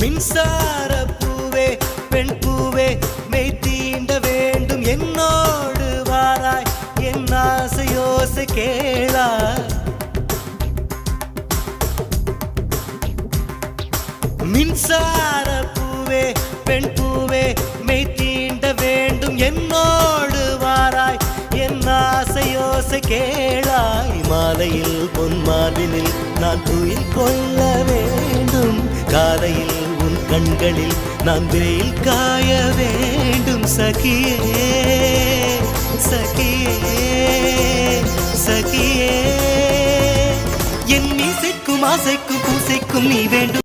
மின்சார பூவே பெண் பூவே மெய் தீண்ட வேண்டும் என்னோடு வாராய் என் ஆசையோசை கேளாய். மின்சார பூவே பெண் பூவே மெய் தீண்ட வேண்டும் என்னோடு வாராய் என் ஆசையோசை கேளாய். மாலையில் பொன் மார்பினில் நான் துயில் கொள்ள வேண்டும், காலையில் உன் கண்களில் நான் வெயில் காய வேண்டும். சகியே சகியே சகியே, என் இசைக்கும் ஆசைக்கும் பூசைக்கும் நீ வேண்டும்.